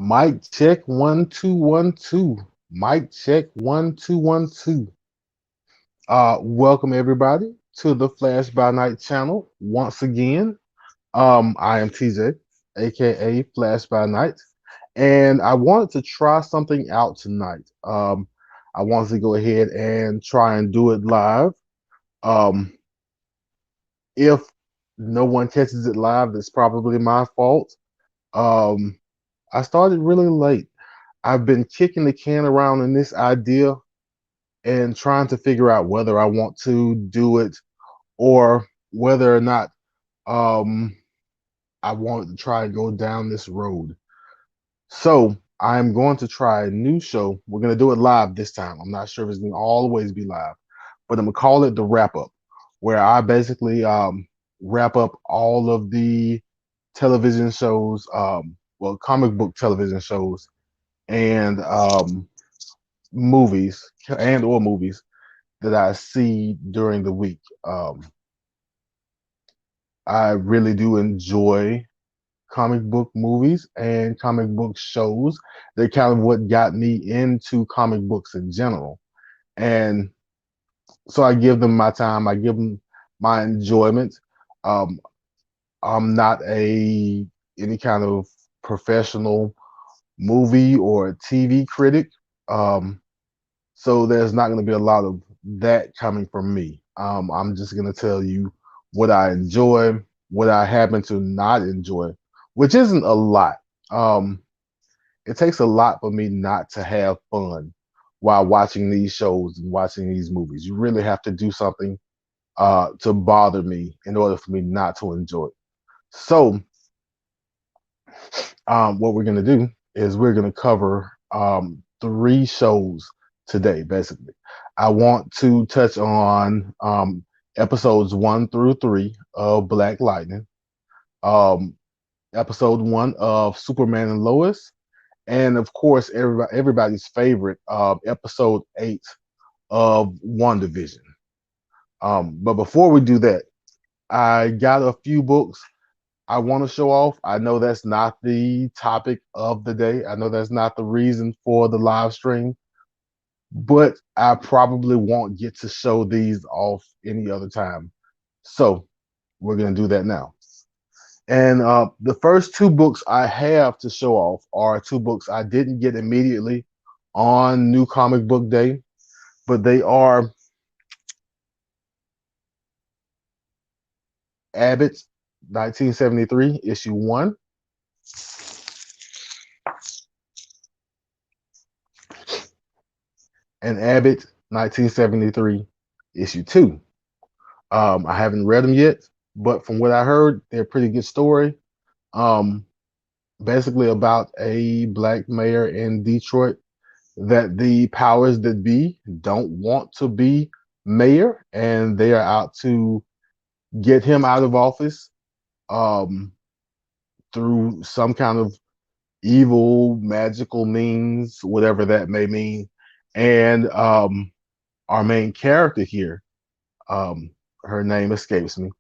Mic check 1 2 1 2. Mic check 1 2 1 2. Welcome everybody to the Flash by Night channel once again. I am TJ, aka Flash by Night, and I wanted to try something out tonight. I wanted to go ahead and try and do it live. Um, if no one catches it live, that's probably my fault. Um, I started really late. I've been kicking the can around in this idea and trying to figure out whether I want to do it or whether or not um, I want to try and go down this road. So I'm going to try a new show. We're going to do it live this time. I'm not sure if it's going to always be live, but I'm going to call it the wrap up, where I basically wrap up all of the television shows, well, comic book television shows and movies and or movies that I see during the week. I really do enjoy comic book movies and comic book shows. They're kind of what got me into comic books in general. And so I give them my time, I give them my enjoyment. Um, I'm not any kind of professional movie or TV critic. Um, So there's not going to be a lot of that coming from me. I'm just going to tell you what I enjoy, what I happen to not enjoy, which isn't a lot. Um, it takes a lot for me not to have fun while watching these shows and watching these movies. You really have to do something to bother me in order for me not to enjoy it. So what we're going to do is we're going to cover three shows today, basically. I want to touch on episodes 1 through 3 of Black Lightning, um, episode 1 of Superman and Lois, and of course, everybody's favorite, episode 8 of WandaVision. But before we do that, I got a few books I want to show off. I know that's not the topic of the day. I know that's not the reason for the live stream, but I probably won't get to show these off any other time. So we're going to do that now. And the first two books I have to show off are two books I didn't get immediately on New Comic Book Day, but they are Abbott 1973, issue 1, and Abbott 1973, issue 2. I haven't read them yet, but from what I heard, they're a pretty good story. Um, Basically about a black mayor in Detroit that the powers that be don't want to be mayor, and they are out to get him out of office um, through some kind of evil, magical means, whatever that may mean. And our main character here, um, her name escapes me.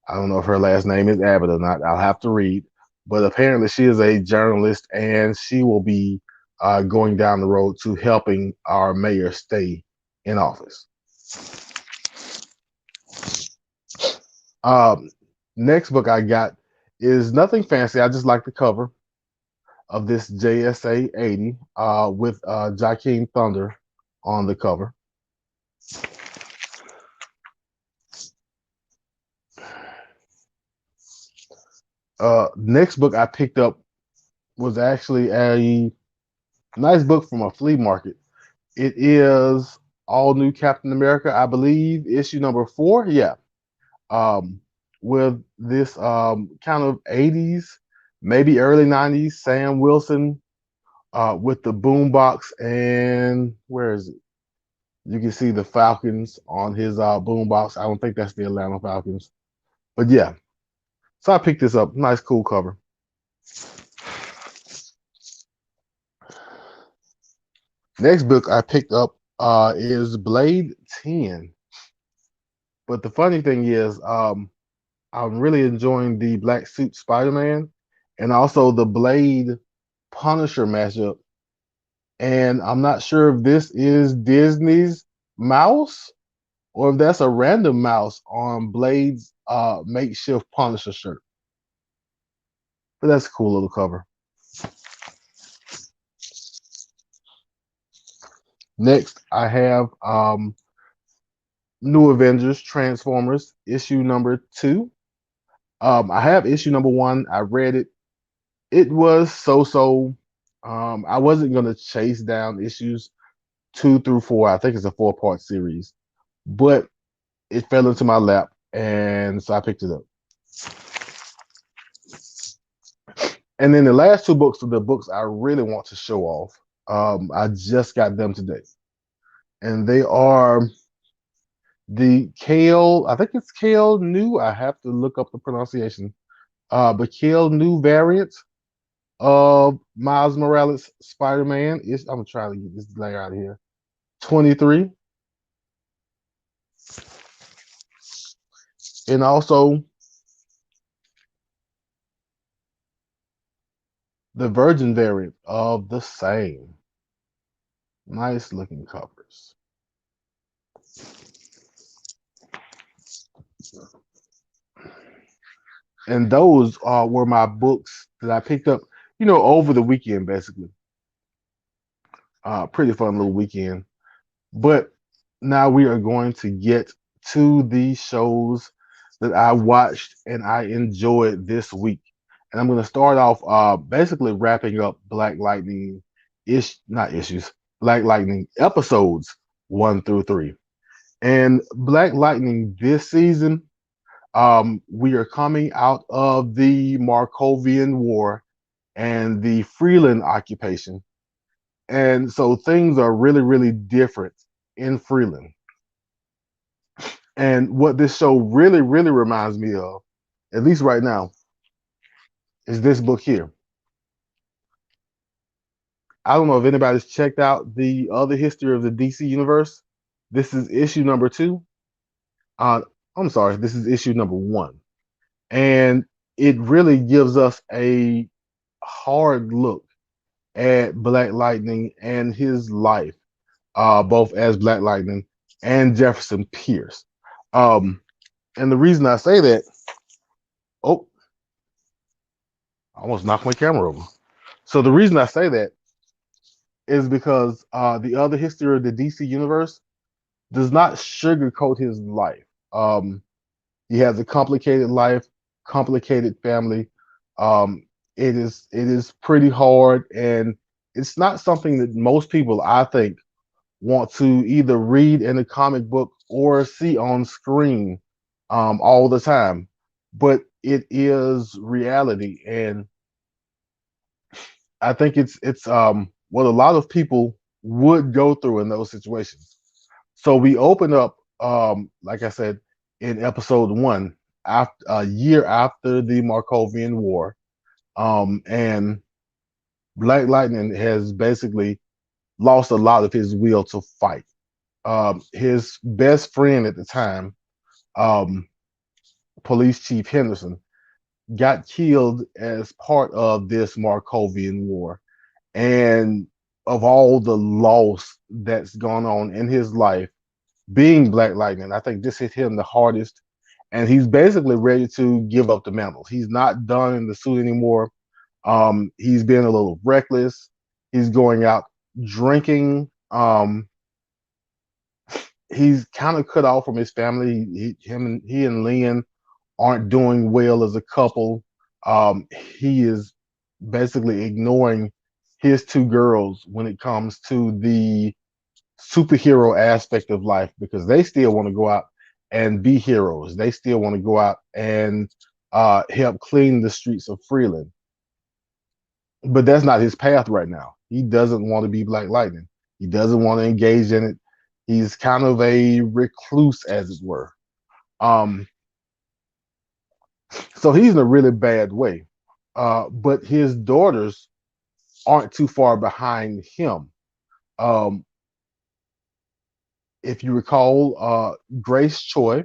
I don't know if her last name is Abbott or not. I'll have to read. But apparently, she is a journalist, and she will be going down the road to helping our mayor stay in office. Um, Next book I got is nothing fancy. I just like the cover of this JSA 80 with Jakeem Thunder on the cover. Next book I picked up was actually a nice book from a flea market. It is All New Captain America, I believe, issue number 4. Yeah. Um, with this kind of 80s, maybe early 90s, Sam Wilson with the boombox, and where is it? You can see the Falcons on his boombox. I don't think that's the Atlanta Falcons, but yeah. So I picked this up. Nice, cool cover. Next book I picked up is Blade 10. But the funny thing is, I'm really enjoying the Black Suit Spider-Man and also the Blade Punisher matchup, and I'm not sure if this is Disney's mouse or if that's a random mouse on Blade's makeshift Punisher shirt. But that's a cool little cover. Next, I have New Avengers Transformers issue number 2. I have issue number 1. I read it. It was so. I wasn't gonna chase down issues 2 through 4. I think it's a 4-part series, but it fell into my lap, and so I picked it up. And then the last 2 books are the books I really want to show off. I just got them today, and they are the Kale. I think it's Kale New. I have to look up the pronunciation. But Kale New variant of Miles Morales Spider-Man. I'm trying to get this layer out of here. 23, and also the Virgin variant of the same. Nice looking covers. And those were my books that I picked up, over the weekend, basically. Pretty fun little weekend. But now we are going to get to the shows that I watched and I enjoyed this week. And I'm going to start off basically wrapping up Black Lightning not issues, Black Lightning episodes 1 through 3. And Black Lightning this season, we are coming out of the Markovian War and the Freeland occupation. And so things are really, really different in Freeland. And what this show really, really reminds me of, at least right now, is this book here. I don't know if anybody's checked out the other history of the DC universe. This is issue number 2. I'm sorry, this is issue number 1. And it really gives us a hard look at Black Lightning and his life, both as Black Lightning and Jefferson Pierce. And the reason I say that, oh, I almost knocked my camera over. So the reason I say that is because the other history of the DC universe does not sugarcoat his life. He has a complicated life, complicated family. It is pretty hard, and it's not something that most people, I think, want to either read in a comic book or see on screen all the time. But it is reality, and I think it's what a lot of people would go through in those situations. So we open up, like I said, in episode 1, after a year after the Markovian War, and Black Lightning has basically lost a lot of his will to fight. His best friend at the time, um, Police Chief Henderson, got killed as part of this Markovian War. And of all the loss that's gone on in his life, being Black Lightning, I think this hit him the hardest. And he's basically ready to give up the mantle. He's not done in the suit anymore. He's been a little reckless. He's going out drinking. He's kind of cut off from his family. He and Lynn aren't doing well as a couple. He is basically ignoring his 2 girls when it comes to the superhero aspect of life, because they still want to go out and be heroes. They still want to go out and help clean the streets of Freeland. But that's not his path right now. He doesn't want to be Black Lightning. He doesn't want to engage in it. He's kind of a recluse, as it were. So he's in a really bad way. But his daughters aren't too far behind him. Um, if you recall, Grace Choi,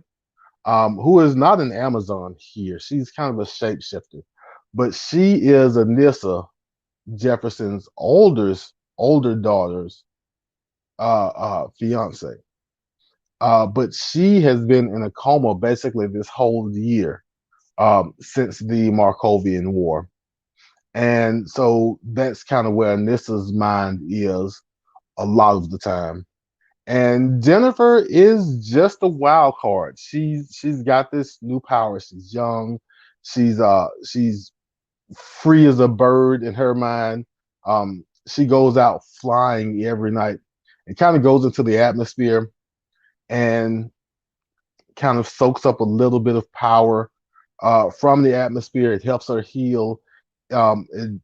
who is not an Amazon here, she's kind of a shapeshifter, but she is a Nissa Jefferson's older daughter's fiance. But she has been in a coma basically this whole year since the Markovian War. And so that's kind of where Nissa's mind is a lot of the time. And Jennifer is just a wild card. She's got this new power. She's young. She's free as a bird in her mind. She goes out flying every night and kind of goes into the atmosphere and kind of soaks up a little bit of power from the atmosphere. It helps her heal. It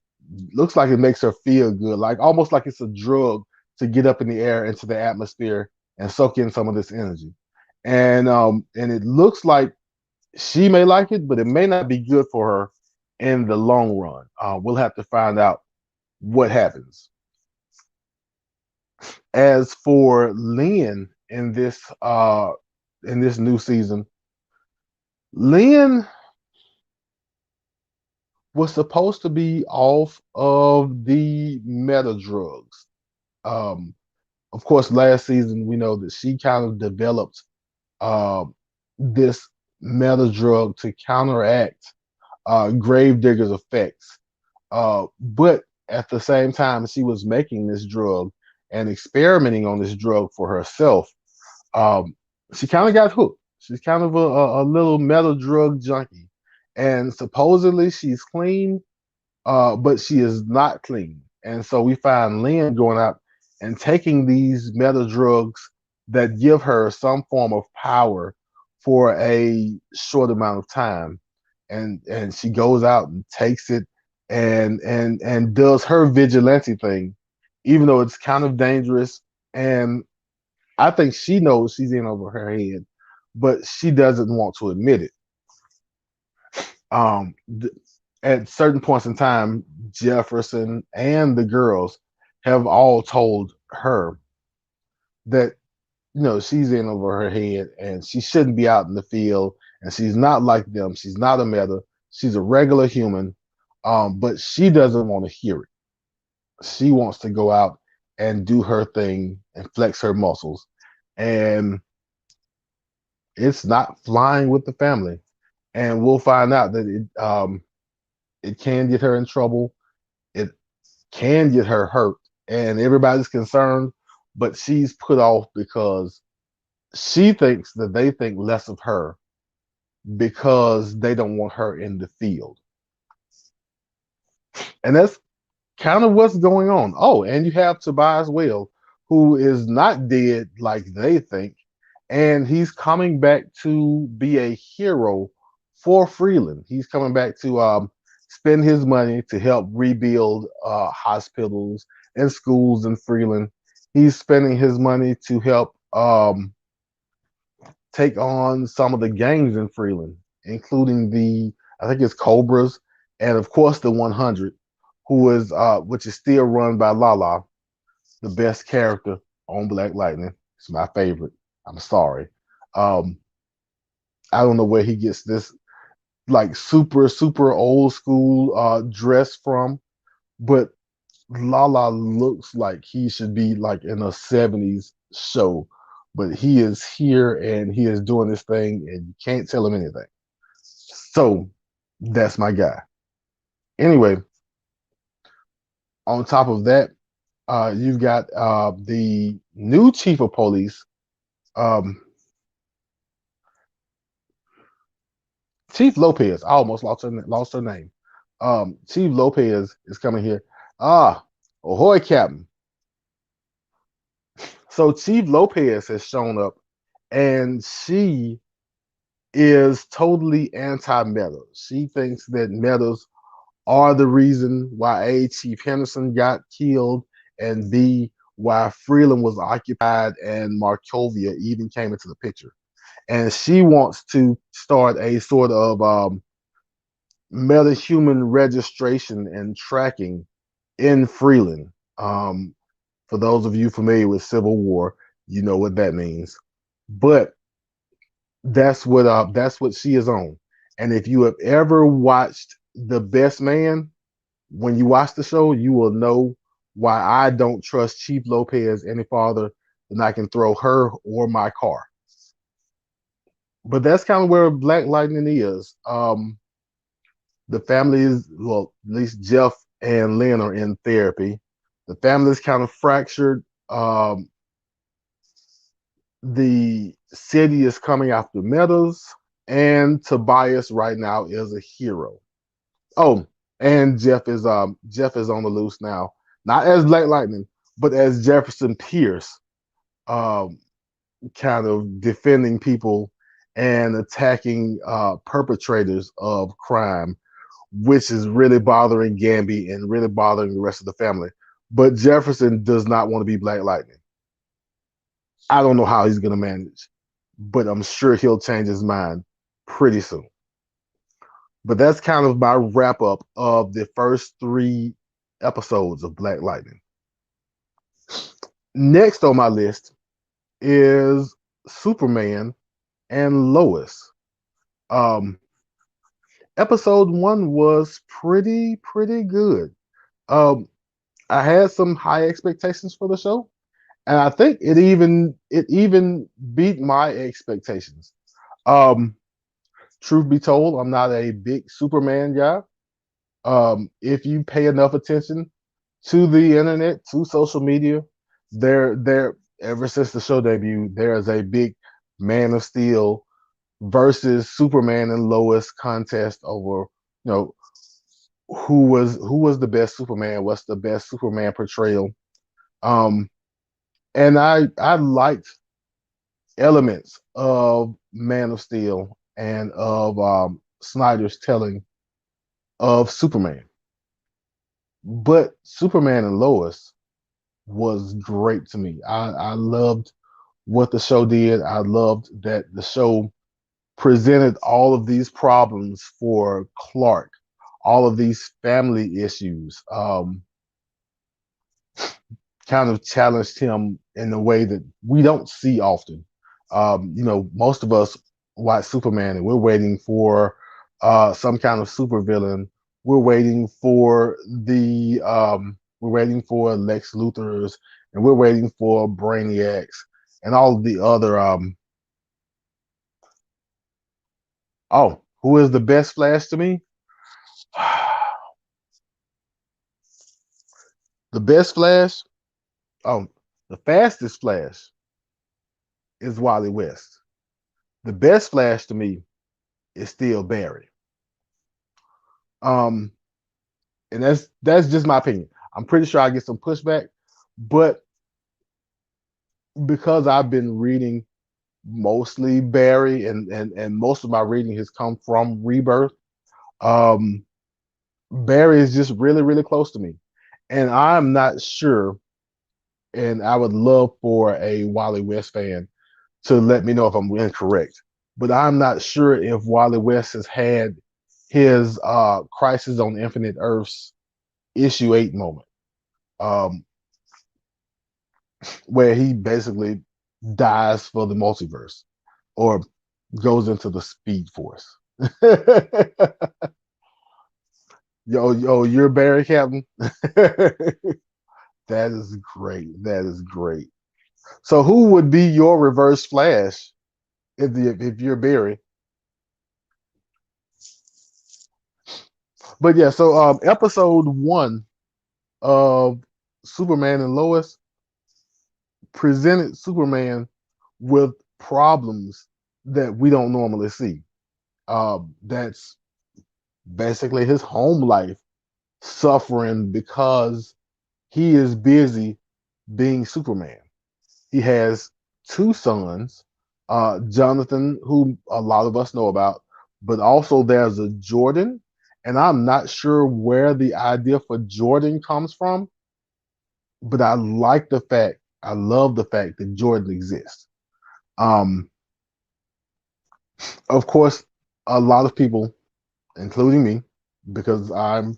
looks like it makes her feel good, like almost like it's a drug to get up in the air into the atmosphere and soak in some of this energy. And it looks like she may like it, but it may not be good for her in the long run. We'll have to find out what happens. As for Lynn in this new season, Lynn was supposed to be off of the meta drugs. Um, of course, last season we know that she kind of developed uh, this meta drug to counteract Gravedigger's effects. But at the same time, she was making this drug and experimenting on this drug for herself. Um, she kind of got hooked. She's kind of a little meta drug junkie. And supposedly she's clean, but she is not clean. And so we find Lynn going out and taking these meta drugs that give her some form of power for a short amount of time. And she goes out and takes it and does her vigilante thing, even though it's kind of dangerous. And I think she knows she's in over her head, but she doesn't want to admit it. Um, th- at certain points in time, Jefferson and the girls have all told her that she's in over her head and she shouldn't be out in the field and she's not like them. She's not a meta. She's a regular human, but she doesn't want to hear it. She wants to go out and do her thing and flex her muscles, and it's not flying with the family. And we'll find out that it can get her in trouble. It can get her hurt, and everybody's concerned, but she's put off because she thinks that they think less of her because they don't want her in the field. And that's kind of what's going on. Oh, and you have Tobias Whale, who is not dead like they think, and he's coming back to be a hero for Freeland. He's coming back to spend his money to help rebuild hospitals and schools in Freeland. He's spending his money to help take on some of the gangs in Freeland, including I think it's Cobras, and of course the 100, which is still run by Lala, the best character on Black Lightning. It's my favorite. I'm sorry. Um, I don't know where he gets this like super old school dress from, but Lala looks like he should be like in a 70s show, but he is here and he is doing this thing and you can't tell him anything. So that's my guy. Anyway, on top of that, you've got the new chief of police, um, Chief Lopez. I almost lost her name. Chief Lopez is coming here. Ah, ahoy, Captain. So Chief Lopez has shown up, and she is totally anti-meta. She thinks that metas are the reason why A, Chief Henderson got killed, and B, why Freeland was occupied and Markovia even came into the picture. And she wants to start a sort of meta-human registration and tracking in Freeland. For those of you familiar with Civil War, you know what that means. But that's what she is on. And if you have ever watched The Best Man, When you watch the show, you will know why I don't trust Chief Lopez any farther than I can throw her or my car. But that's kind of where Black Lightning is. The family is, well, at least Jeff and Lynn are in therapy. The family is kind of fractured. The city is coming after Meadows, and Tobias right now is a hero. Oh, and Jeff is on the loose now, not as Black Lightning, but as Jefferson Pierce, um, kind of defending people and attacking perpetrators of crime, which is really bothering Gamby and really bothering the rest of the family. But Jefferson does not want to be Black Lightning. I don't know how he's going to manage, but I'm sure he'll change his mind pretty soon. But that's kind of my wrap up of the first 3 episodes of Black Lightning. Next on my list is Superman and Lois. Um, episode 1 was pretty good. Um, I had some high expectations for the show, and I think it even beat my expectations. Um, truth be told, I'm not a big Superman guy. If you pay enough attention to the internet, to social media, there ever since the show debuted, there is a big Man of Steel versus Superman and Lois contest over, you know, who was the best Superman, what's the best Superman portrayal. Um, and I liked elements of Man of Steel and of Snyder's telling of Superman. But Superman and Lois was great to me. I loved what the show did. I loved that the show presented all of these problems for Clark, all of these family issues, kind of challenged him in a way that we don't see often. Most of us watch Superman and we're waiting for some kind of supervillain. We're waiting for Lex Luthor's, and we're waiting for Brainiacs and all of the other. Oh, who is the best Flash to me? The best Flash. Oh, the fastest Flash is Wally West. The best Flash to me is still Barry. Um, and that's just my opinion. I'm pretty sure I get some pushback, but because I've been reading mostly Barry and most of my reading has come from Rebirth, um, Barry is just really close to me, and I'm not sure. And I would love for a Wally West fan to let me know if I'm incorrect. But I'm not sure if Wally West has had his Crisis on Infinite Earths issue 8 moment, um, where he basically dies for the multiverse or goes into the Speed Force. Yo, you're Barry Captain. That is great. That is great. So, who would be your Reverse Flash if you're Barry? But yeah, so episode 1 of Superman and Lois presented Superman with problems that we don't normally see. That's basically his home life suffering because he is busy being Superman. He has 2 sons, Jonathan, who a lot of us know about, but also there's a Jordan, and I'm not sure where the idea for Jordan comes from, but I love the fact that Jordan exists. Um, of course, a lot of people, including me, because I'm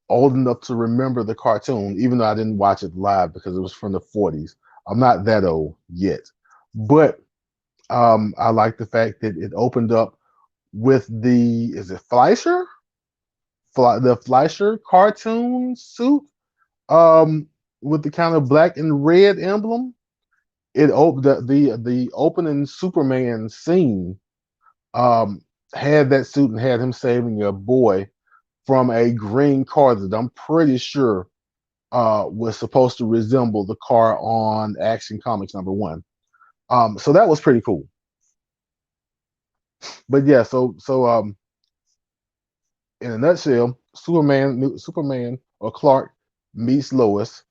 old enough to remember the cartoon, even though I didn't watch it live because it was from the 40s. I'm not that old yet, but I like the fact that it opened up with the is it Fleischer? the Fleischer cartoon suit, um, with the kind of black and red emblem. The opening Superman scene um had that suit and had him saving a boy from a green car that I'm pretty sure was supposed to resemble the car on Action Comics #1. So that was pretty cool. But yeah, in a nutshell, Superman or Clark meets Lois,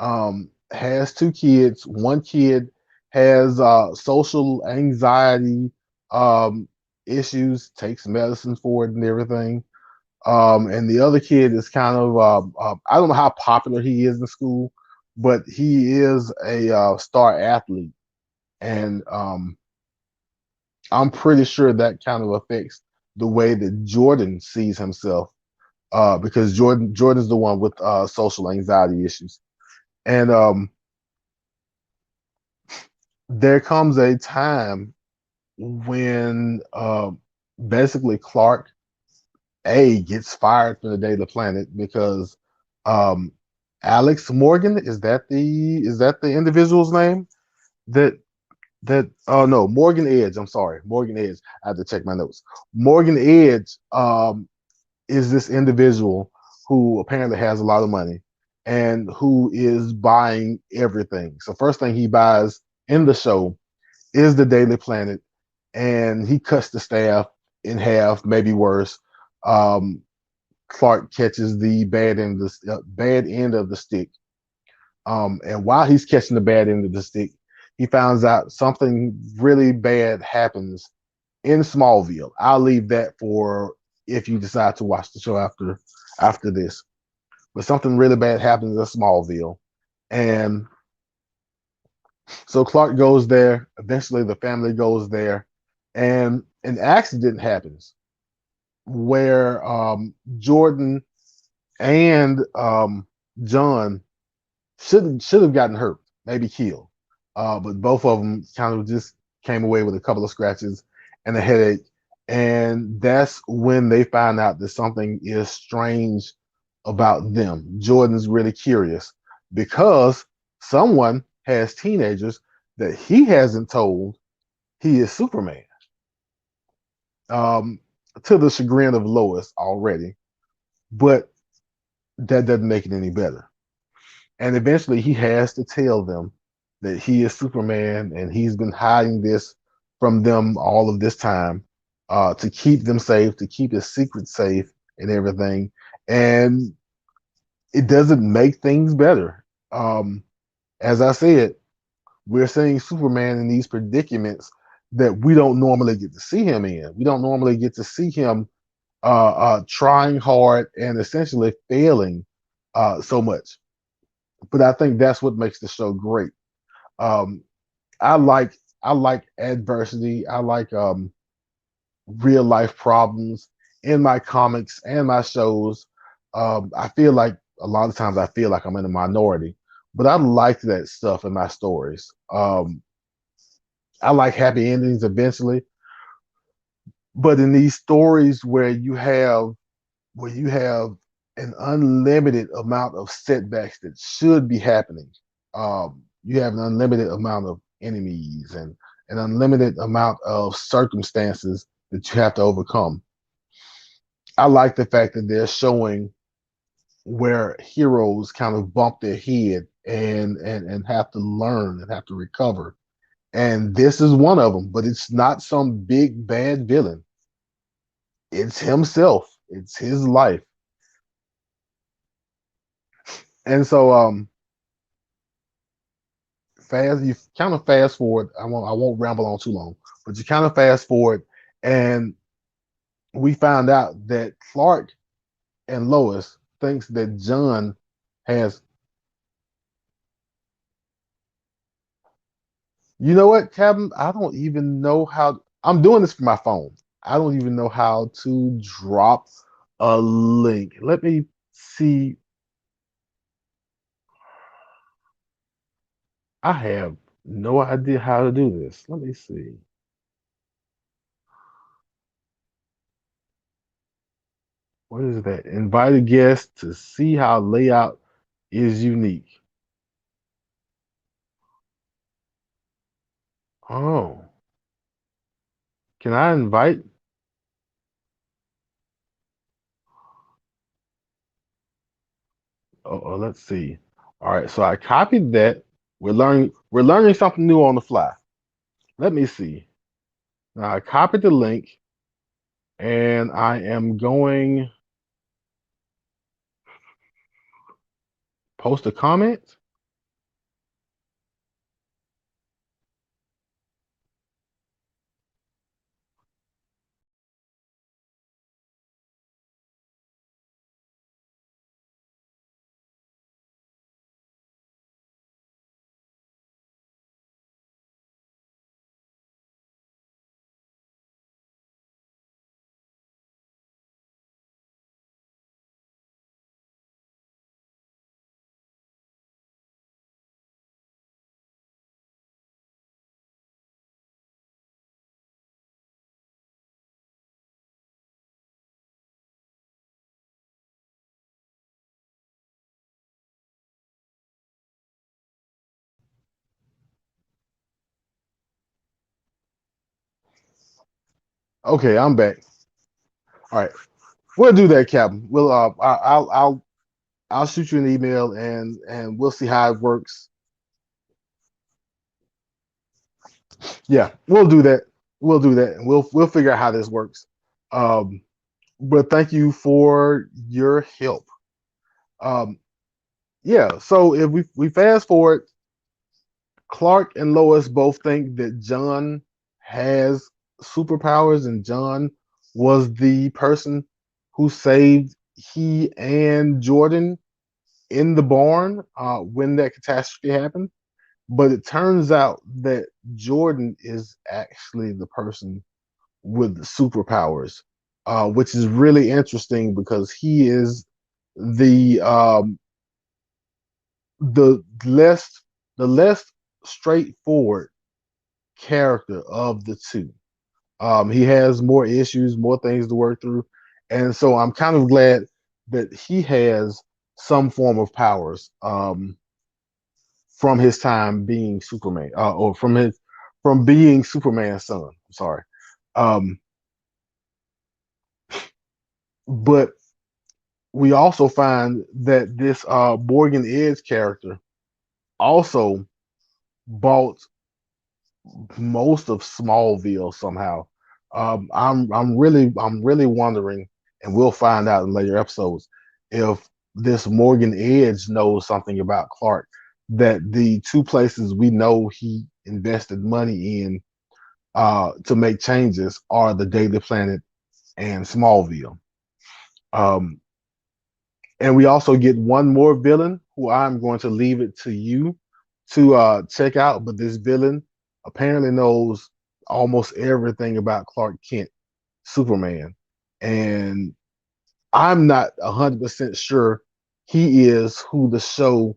has two kids. One kid has social anxiety um, issues, takes medicine for it and everything. And the other kid is kind of I don't know how popular he is in school, but he is a star athlete, and I'm pretty sure that kind of affects the way that Jordan sees himself, because Jordan's the one with social anxiety issues, and there comes a time when basically Clark A gets fired from the Daily Planet because um, Alex Morgan, is that the individual's name that that oh no, Morgan Edge, I'm sorry, Morgan Edge, I have to check my notes. Morgan Edge is this individual who apparently has a lot of money and who is buying everything. So first thing he buys in the show is the Daily Planet, and he cuts the staff in half, maybe worse. Um, Clark catches the bad end of the stick, and while he's catching the bad end of the stick, he finds out something really bad happens in Smallville. I'll leave that for if you decide to watch the show after this. But something really bad happens in Smallville, and so Clark goes there. Eventually, the family goes there, and an accident happens where Jordan and John should have gotten hurt, maybe killed, but both of them kind of just came away with a couple of scratches and a headache, and that's when they find out that something is strange about them. Jordan's really curious because someone has teenagers that he hasn't told he is Superman, um, to the chagrin of Lois already, but that doesn't make it any better. And eventually he has to tell them that he is Superman and he's been hiding this from them all of this time, to keep them safe, to keep his secret safe and everything. And it doesn't make things better. As I said, we're seeing Superman in these predicaments that we don't normally get to see him in. We don't normally get to see him trying hard and essentially failing so much. But I think that's what makes the show great. Um, I like I like adversity. I like real life problems in my comics and my shows. I feel like a lot of times I feel like I'm in a minority, but I like that stuff in my stories. I like happy endings eventually, but in these stories where you have an unlimited amount of setbacks that should be happening. You have an unlimited amount of enemies and an unlimited amount of circumstances that you have to overcome. I like the fact that they're showing where heroes kind of bump their head and have to learn and have to recover. And this is one of them, but it's not some big bad villain. It's himself. It's his life. And so you kind of fast forward. I won't ramble on too long, but you kind of fast forward, and we found out that Clark and Lois thinks that John has. You know what, Kevin? I don't even know how. I'm doing this for my phone. I don't even know how to drop a link. Let me see. I have no idea how to do this. Let me see. What is that? Invited guests to see how layout is unique. Oh, can I invite? Let's see. All right, so I copied that. We're learning something new on the fly. Let me see. Now I copied the link and I am going post a comment. Okay, I'm back. All right, we'll do that, Captain. I'll shoot you an email and we'll see how it works. Yeah, we'll do that. We'll do that. We'll figure out how this works. Um, but thank you for your help. Um, yeah. So if we fast forward, Clark and Lois both think that John has superpowers, and John was the person who saved he and Jordan in the barn when that catastrophe happened. But it turns out that Jordan is actually the person with superpowers, which is really interesting because he is the the less the less straightforward character of the two. He has more issues, more things to work through, and so I'm kind of glad that he has some form of powers from his time being Superman, or from being Superman's son. I'm sorry, um, but we also find that this Morgan Edge character also bought most of Smallville somehow. I'm really wondering, and we'll find out in later episodes if this Morgan Edge knows something about Clark. That the two places we know he invested money in to make changes are the Daily Planet and Smallville. Um, and we also get one more villain who I'm going to leave it to you to check out. But this villain apparently knows almost everything about Clark Kent, Superman, and I'm not 100% sure he is who the show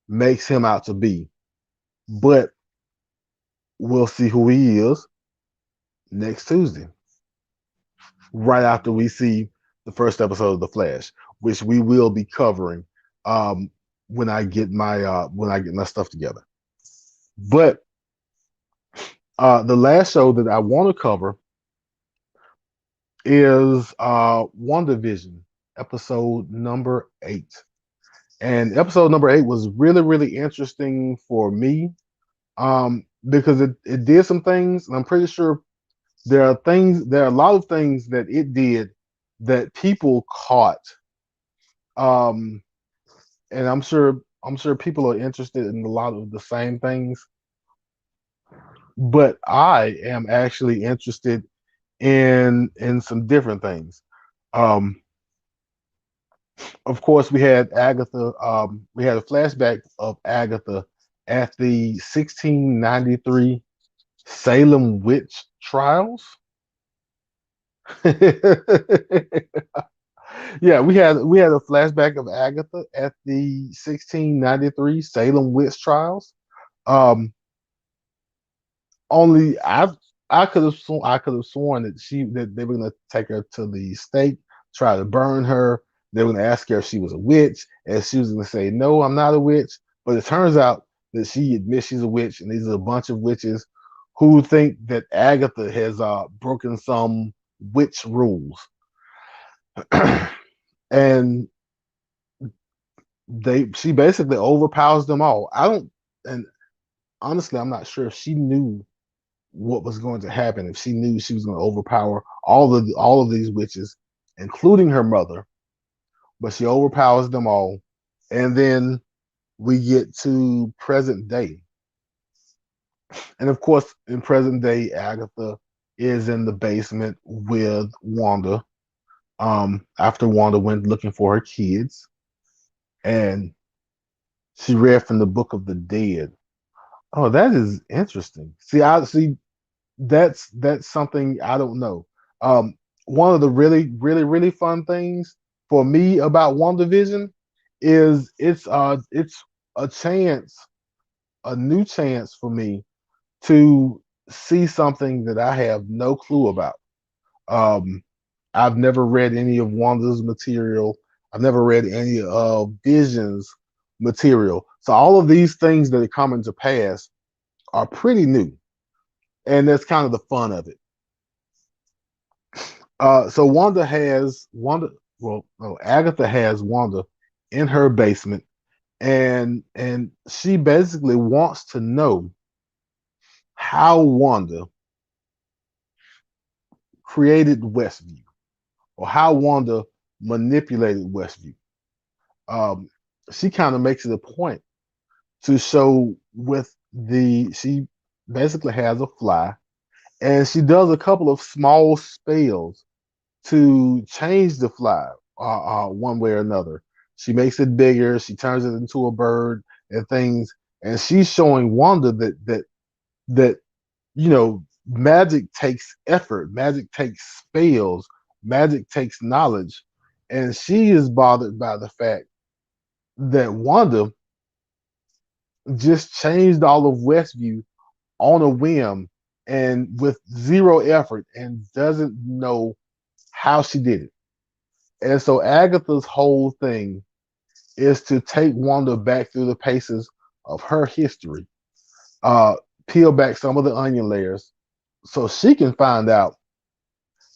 makes him out to be. But we'll see who he is next Tuesday, right after we see the first episode of The Flash, which we will be covering um, when I get my stuff together. But the last show that I want to cover is WandaVision, episode number 8. And episode number 8 was really, really interesting for me because it did some things, and I'm pretty sure there are a lot of things that it did that people caught. Um, and I'm sure people are interested in a lot of the same things, but I am actually interested in some different things. Um, of course, we had Agatha. We had a flashback of Agatha at the 1693 Salem witch trials. Yeah, we had a flashback of Agatha at the 1693 Salem witch trials. Um, only I could have sworn that they were going to take her to the stake. try to burn her. They were going to ask her if she was a witch, and she was going to say, "No, I'm not a witch." But it turns out that she admits she's a witch, and these are a bunch of witches who think that Agatha has broken some witch rules, and she basically overpowers them all. I don't, and honestly, I'm not sure if she knew what was going to happen, if she knew she was going to overpower all of these witches, including her mother. But she overpowers them all, and then we get to present day, and of course, in present day, Agatha is in the basement with Wanda. After Wanda went looking for her kids, and she read from the Book of the Dead. Oh, that is interesting. See, I see that's something I don't know. One of the really fun things for me about WandaVision is it's a chance, a new chance for me to see something that I have no clue about. Um, I've never read any of Wanda's material. I've never read any of Vision's material. So all of these things that are coming to pass are pretty new, and that's kind of the fun of it. So Wanda. Well, no, Agatha has Wanda in her basement, and she basically wants to know how Wanda created Westview, or how Wanda manipulated Westview. Um, she kind of makes it a point to show with the she basically has a fly, and she does a couple of small spells to change the fly one way or another. She makes it bigger. She turns it into a bird and things. And she's showing Wanda that magic takes effort, magic takes spells, magic takes knowledge, and she is bothered by the fact that Wanda just changed all of Westview on a whim and with zero effort and doesn't know how she did it. And so Agatha's whole thing is to take Wanda back through the paces of her history, uh, peel back some of the onion layers so she can find out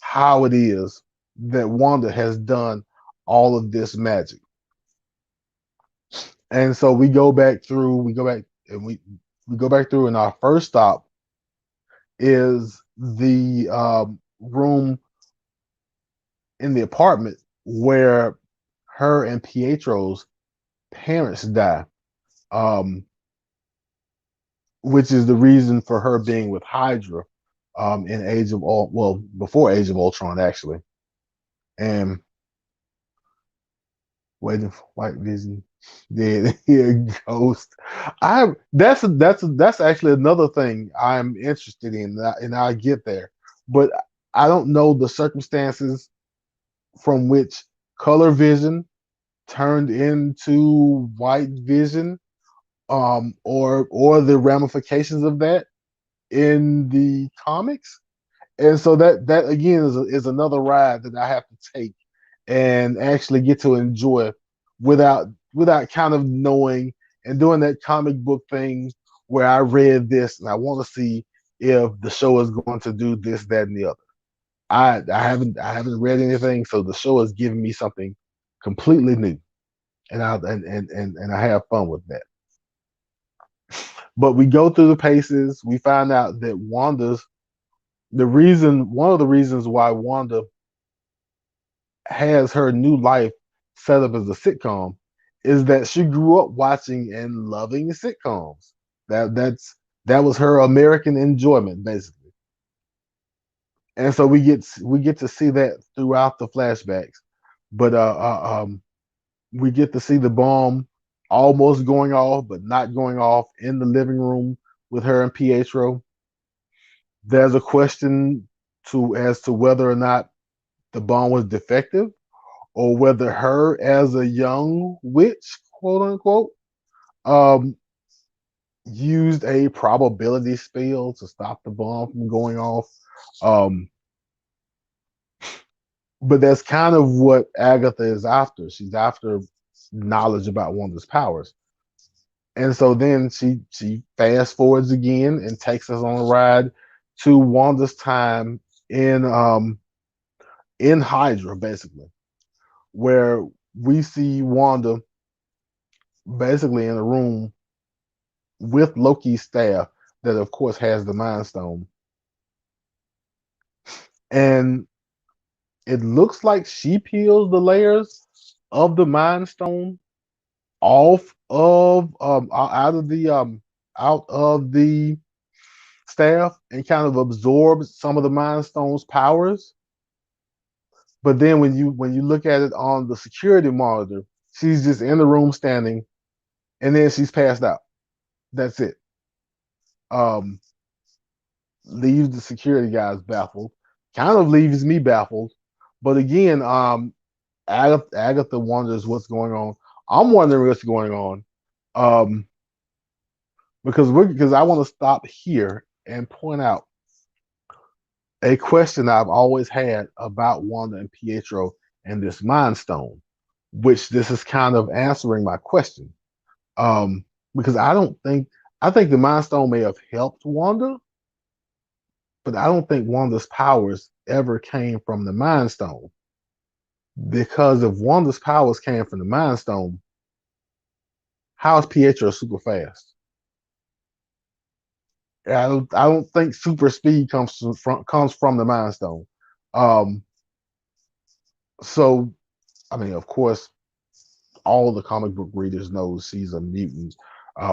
how it is that Wanda has done all of this magic. And so we go back through, and our first stop is the room in the apartment where her and Pietro's parents die, um, which is the reason for her being with Hydra in Age of well, before Age of Ultron actually, and waiting for White Vision. Dead here, Ghost. I that's actually another thing I'm interested in, and I get there, but I don't know the circumstances from which Color Vision turned into White Vision, or the ramifications of that in the comics. And so that again is another ride that I have to take and actually get to enjoy without kind of knowing and doing that comic book thing where I read this and I want to see if the show is going to do this, that, and the other. I haven't read anything, so the show is giving me something completely new, and I have fun with that. But we go through the paces. We find out that one of the reasons why Wanda has her new life set up as a sitcom is that she grew up watching and loving sitcoms. That was her American enjoyment basically. And so we get to see that throughout the flashbacks. But we get to see the bomb almost going off, but not going off in the living room with her and Pietro. There's a question as to whether or not the bomb was defective, or whether her as a young witch, quote unquote, um, used a probability spell to stop the bomb from going off. Um, But that's kind of what Agatha is after. She's after knowledge about Wanda's powers. And so then she fast forwards again and takes us on a ride to Wanda's time in in Hydra, basically, where we see Wanda basically in a room with Loki's staff that of course has the Mind Stone. And it looks like she peels the layers of the Mind Stone off of out of the staff and kind of absorbs some of the Mind Stone's powers. But then when you look at it on the security monitor, she's just in the room standing, and then she's passed out. That's it. Um, Leaves the security guys baffled. Kind of leaves me baffled. But again, Agatha wonders what's going on. I'm wondering what's going on. Um, because I want to stop here and point out a question I've always had about Wanda and Pietro and this Mind Stone, which this is kind of answering my question. Um, because I think the Mind Stone may have helped Wanda, but I don't think Wanda's powers ever came from the Mind Stone. Because if Wanda's powers came from the Mind Stone, how is Pietro super fast? I don't think super speed comes from the Mind Stone. Um, so I mean, of course, all the comic book readers know she's a mutant.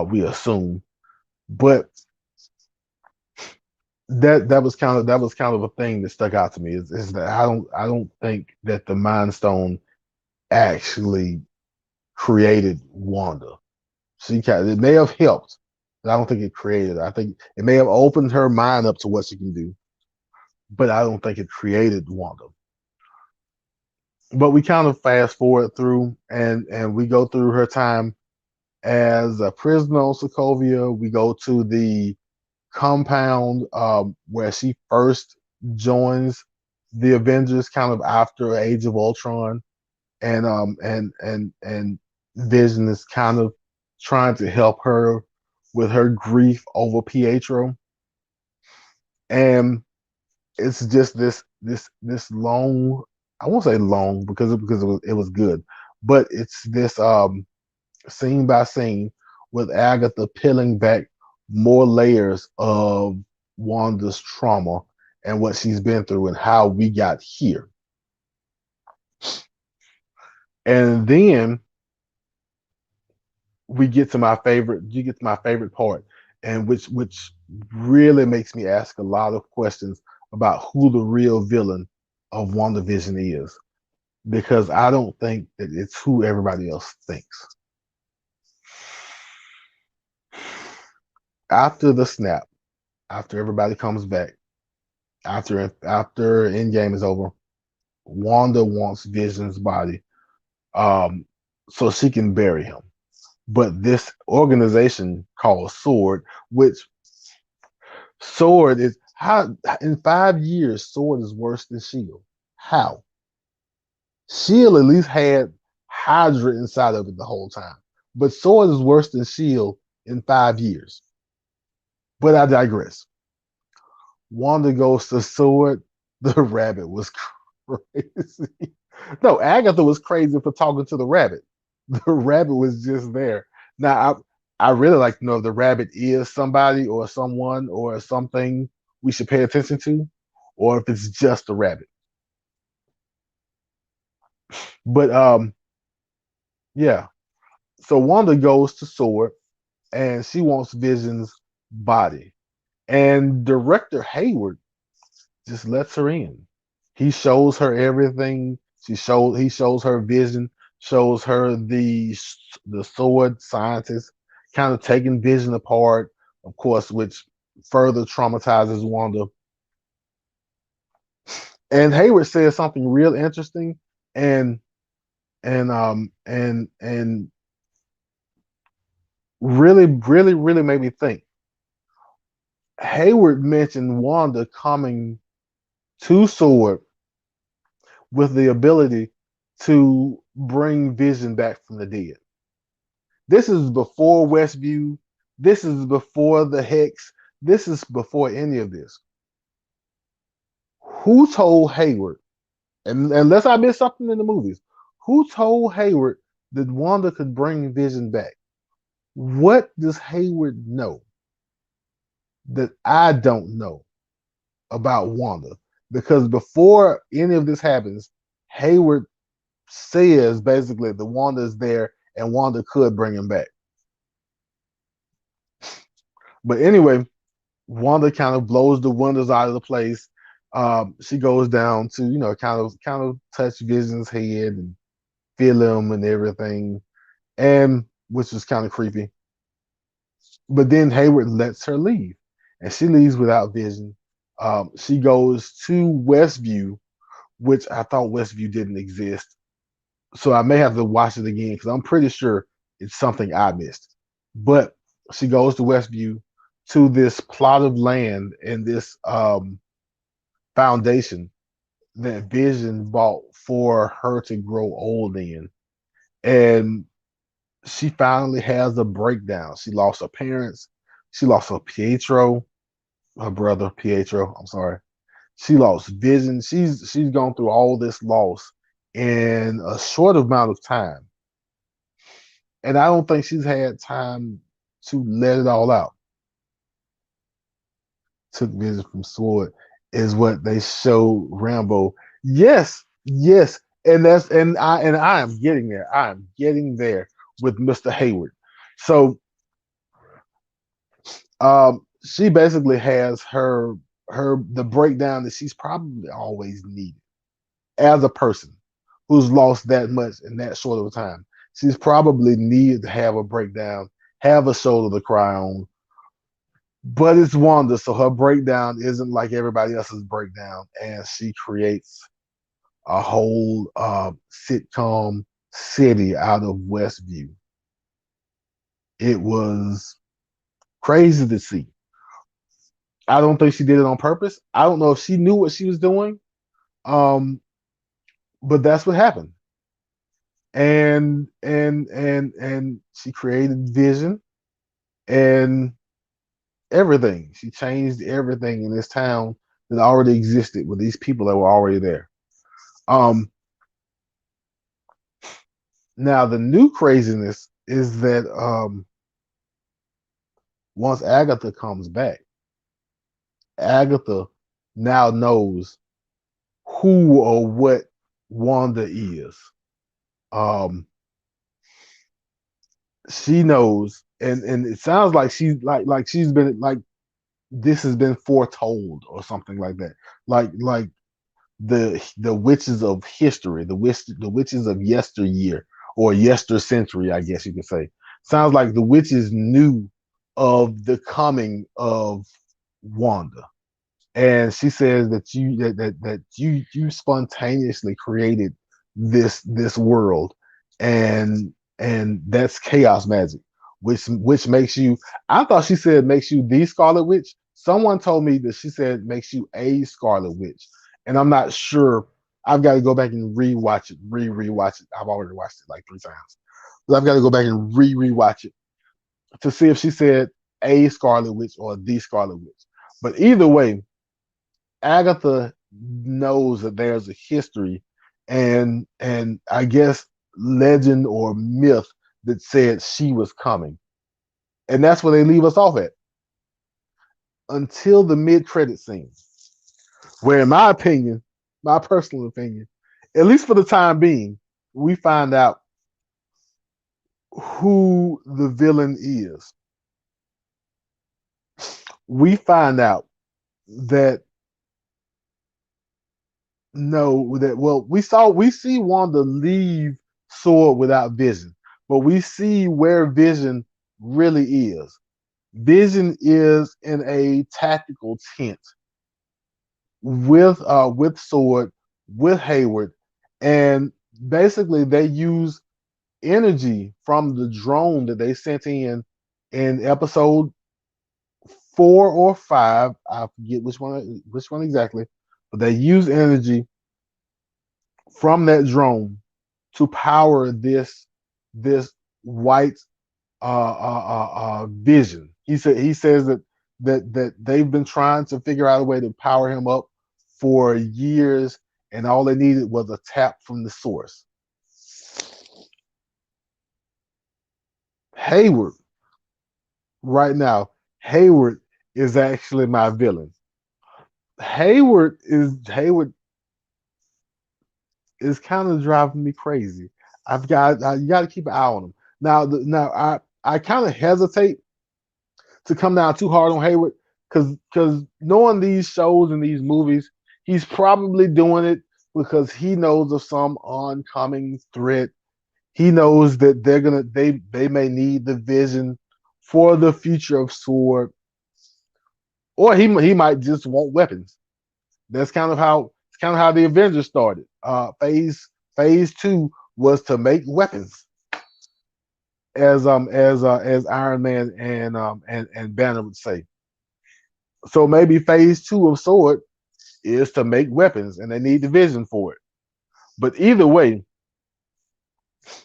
We assume, but that was kind of a thing that stuck out to me is that I don't think that the Mind Stone actually created Wanda. It may have helped, but I don't think it created her. I think it may have opened her mind up to what she can do, but I don't think it created Wanda. But we kind of fast forward through and we go through her time as a prisoner on Sokovia. We go to the compound where she first joins the Avengers, kind of after Age of Ultron, and Vision is kind of trying to help her with her grief over Pietro, and it's just this long. I won't say long because it was good, but it's this scene by scene with Agatha peeling back more layers of Wanda's trauma and what she's been through and how we got here. And then you get to my favorite part, and which really makes me ask a lot of questions about who the real villain of WandaVision is. Because I don't think that it's who everybody else thinks. After the snap, after everybody comes back, after Endgame is over, Wanda wants Vision's body, um, so she can bury him. But this organization called Sword, which Sword is how in 5 years Sword is worse than Shield. How? Shield at least had Hydra inside of it the whole time, but Sword is worse than Shield in 5 years. But I digress. Wanda goes to Sword. The rabbit was crazy. No, Agatha was crazy for talking to the rabbit. The rabbit was just there. Now, I really like to know if the rabbit is somebody or someone or something we should pay attention to, or if it's just a rabbit. But yeah. So Wanda goes to Sword, and she wants Vision's body, and director Hayward just lets her in. He shows her everything. He shows her Vision, shows her the Sword scientist, kind of taking Vision apart, of course, which further traumatizes Wanda. And Hayward says something real interesting, and and really made me think. Hayward mentioned Wanda coming to Sword with the ability to bring Vision back from the dead. This is before Westview. This is before the Hex. This is before any of this. Who told Hayward, and unless I missed something in the movies, who told Hayward that Wanda could bring Vision back? What does Hayward know that I don't know about Wanda? Because before any of this happens, Hayward says basically that Wanda is there and Wanda could bring him back. But anyway, Wanda kind of blows the windows out of the place. She goes down to, kind of touch Vision's head and feel him and everything, and which is kind of creepy. But then Hayward lets her leave, and she leaves without Vision. She goes to Westview, which I thought Westview didn't exist, so I may have to watch it again because I'm pretty sure it's something I missed. But she goes to Westview, to this plot of land and this foundation that Vision bought for her to grow old in. And she finally has a breakdown. She lost her parents. She lost her brother Pietro. I'm sorry. She lost Vision. She's gone through all this loss in a short amount of time. And I don't think she's had time to let it all out. Took Vision from Sword is what they showed Rambo. Yes, yes, and I am getting there. I am getting there with Mr. Hayward. So she basically has the breakdown that she's probably always needed as a person who's lost that much in that short of a time. She's probably needed to have a breakdown, have a shoulder to cry on, but it's Wanda, so her breakdown isn't like everybody else's breakdown, and she creates a whole sitcom city out of Westview. It was crazy to see. I don't think she did it on purpose. I don't know if she knew what she was doing, um, but that's what happened. And she created Vision and everything. She changed everything in this town that already existed with these people that were already there. Um, Now the new craziness is that once Agatha comes back, Agatha now knows who or what Wanda is. Um, she knows, and it sounds like she's been like this has been foretold or something like that. Like the witches of history, the witches of yesteryear or yester century, I guess you could say. Sounds like the witches knew of the coming of Wanda, and she says that you spontaneously created this world, and that's chaos magic, which makes you. I thought she said makes you the Scarlet Witch. Someone told me that she said makes you a Scarlet Witch, and I'm not sure. I've got to go back and rewatch it, rewatch it. I've already watched it like 3 times, but I've got to go back and rewatch it to see if she said a Scarlet Witch or the Scarlet Witch. But either way, Agatha knows that there's a history and I guess legend or myth that said she was coming. And that's where they leave us off at until the mid-credit scene, where in my opinion, my personal opinion, at least for the time being, we find out who the villain is. We find out that no, that well, we see Wanda leave Sword without Vision, but we see where Vision really is. Vision is in a tactical tent with Sword, with Hayward, and basically they use energy from the drone that they sent in episode 4 or 5. I forget which one exactly, but they use energy from that drone to power this white vision. He says that they've been trying to figure out a way to power him up for years, and all they needed was a tap from the source. Hayward, right now, Hayward is actually my villain. Hayward is kind of driving me crazy. You got to keep an eye on him. Now I kind of hesitate to come down too hard on Hayward because knowing these shows and these movies, he's probably doing it because he knows of some oncoming threat. He knows that they may need the vision for the future of Sword, or he might just want weapons. That's kind of how the Avengers started. Phase two was to make weapons, as Iron Man and Banner would say. So maybe phase two of Sword is to make weapons, and they need the vision for it. But either way,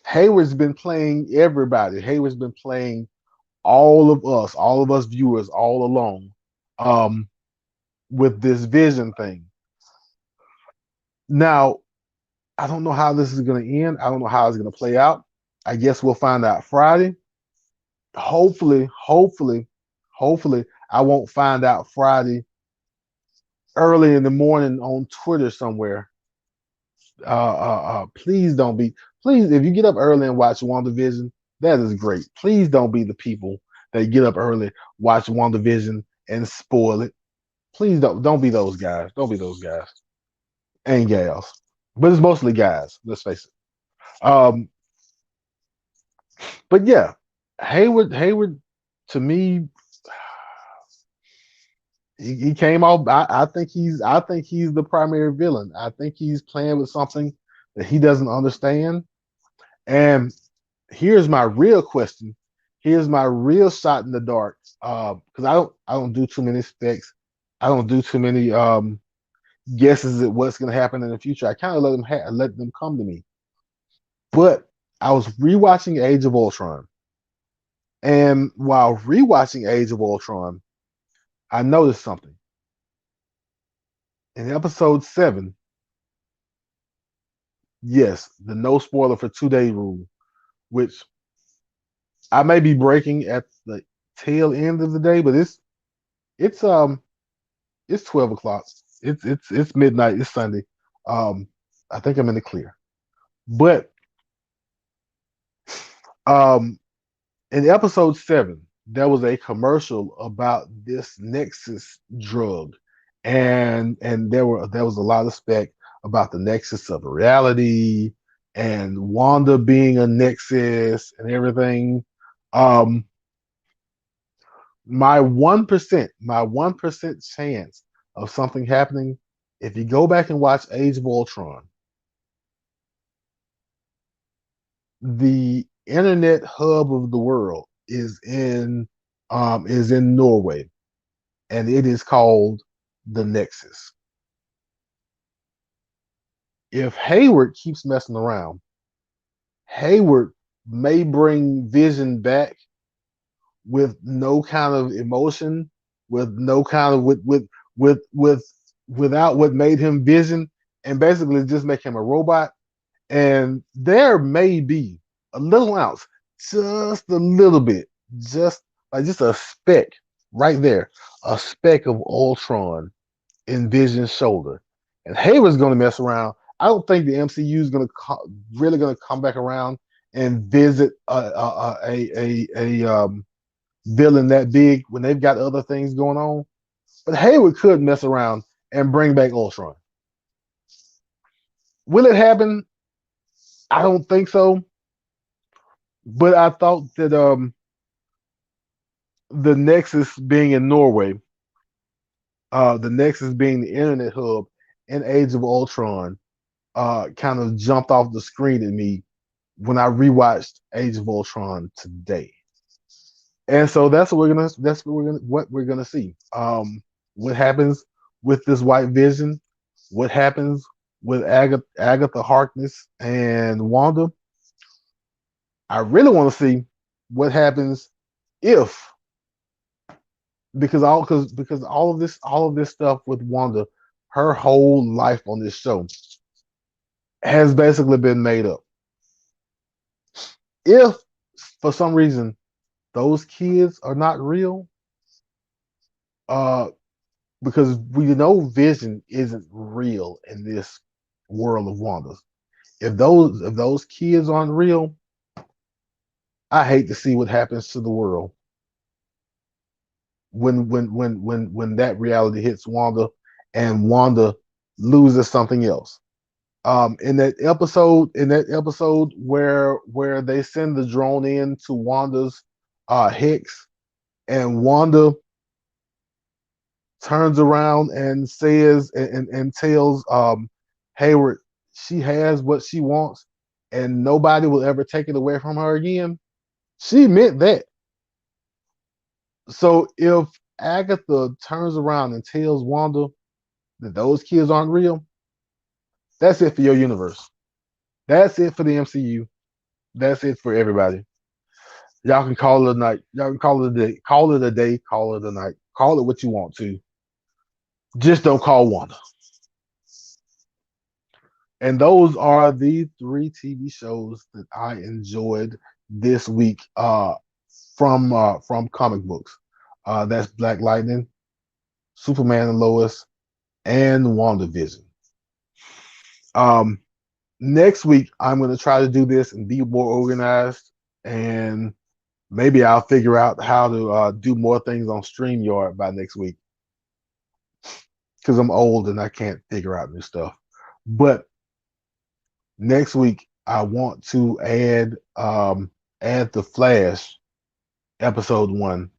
Hayward's been playing everybody. Hayward's been playing all of us viewers, all along, um, with this vision thing. Now, I don't know how this is going to end. I don't know how it's going to play out. I guess we'll find out Friday. Hopefully, hopefully, hopefully, I won't find out Friday early in the morning on Twitter somewhere. Please don't be. Please, if you get up early and watch WandaVision, that is great. Please don't be the people that get up early, watch WandaVision, and spoil it. Please don't be those guys. Don't be those guys and gals. But it's mostly guys. Let's face it. But yeah, Hayward, to me, he came off. I think he's the primary villain. I think he's playing with something that he doesn't understand. And here's my real question. Here's my real shot in the dark. Because I don't do too many specs. I don't do too many guesses at what's going to happen in the future. I kind of let them come to me. But I was rewatching Age of Ultron, and while rewatching Age of Ultron, I noticed something. In episode 7, yes, the no spoiler for 2 day rule, which I may be breaking at the tail end of the day, but it's it's 12 o'clock. It's midnight. It's Sunday. Um, I think I'm in the clear. But um, in episode 7, there was a commercial about this Nexus drug, and there was a lot of spec about the Nexus of reality and Wanda being a Nexus and everything. Um, my 1% chance of something happening, if you go back and watch Age of Ultron, the internet hub of the world is in Norway, and it is called the Nexus. If Hayward keeps messing around, Hayward may bring Vision back with no kind of emotion, with no kind of with without what made him Vision, and basically just make him a robot. And there may be a little ounce, just a little bit, just a speck right there, a speck of Ultron in Vision's shoulder. And Hayward's going to mess around. I don't think the MCU is really going to come back around and visit a villain that big when they've got other things going on. But Hayward could mess around and bring back Ultron. Will it happen? I don't think so. But I thought that the Nexus being in Norway, the Nexus being the internet hub in Age of Ultron, kind of jumped off the screen at me when I rewatched Age of Ultron today. And so what we're gonna see. What happens with this white vision? What happens with Agatha Harkness and Wanda. I really want to see what happens if because all of this stuff with Wanda, her whole life on this show has basically been made up. If for some reason those kids are not real, uh, because we know Vision isn't real in this world of Wanda's. If those kids aren't real, I hate to see what happens to the world when that reality hits Wanda and Wanda loses something else. In that episode where they send the drone in to Wanda's hex, and Wanda turns around and says and tells Hayward she has what she wants and nobody will ever take it away from her again. She meant that. So if Agatha turns around and tells Wanda that those kids aren't real, that's it for your universe. That's it for the MCU. That's it for everybody. Y'all can call it a night. Y'all can call it a day. Call it a day. Call it a night. Call it what you want to. Just don't call Wanda. And those are the three TV shows that I enjoyed this week from comic books. That's Black Lightning, Superman and Lois, and WandaVision. Um, Next week I'm going to try to do this and be more organized, and maybe I'll figure out how to do more things on StreamYard by next week because I'm old and I can't figure out new stuff. But next week I want to add the Flash episode 1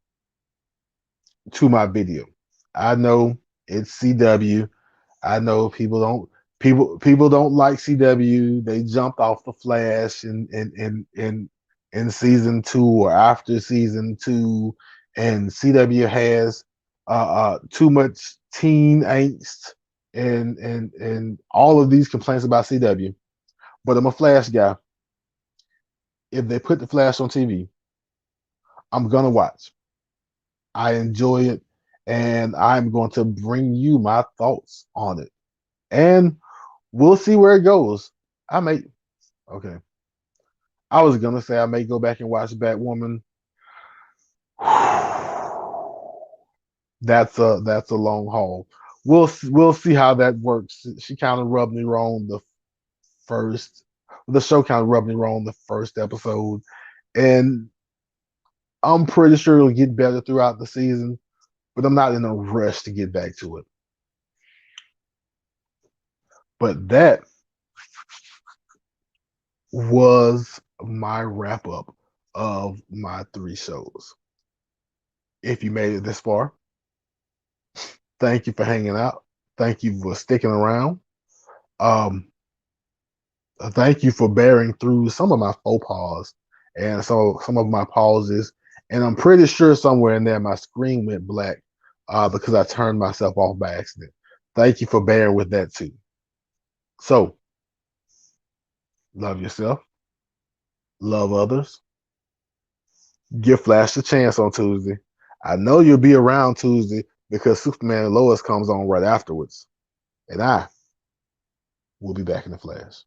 to my video. I know it's CW. I know people don't like CW. They jumped off the Flash in season 2 or after season 2, and CW has too much teen angst and all of these complaints about CW. But I'm a Flash guy. If they put the Flash on TV, I'm gonna watch. I enjoy it, and I'm going to bring you my thoughts on it. And we'll see where it goes. I may okay. I was gonna say I may go back and watch Batwoman. That's a long haul. We'll see how that works. She kind of rubbed me wrong first. The show kind of rubbed me wrong the first episode, and I'm pretty sure it'll get better throughout the season. But I'm not in a rush to get back to it. But that was my wrap up of my 3 shows. If you made it this far, thank you for hanging out. Thank you for sticking around. Um, Thank you for bearing through some of my faux pas and some of my pauses. And I'm pretty sure somewhere in there my screen went black because I turned myself off by accident. Thank you for bearing with that too. So, love yourself, love others. Give Flash a chance on Tuesday. I know you'll be around Tuesday because Superman and Lois comes on right afterwards. And I will be back in the Flash.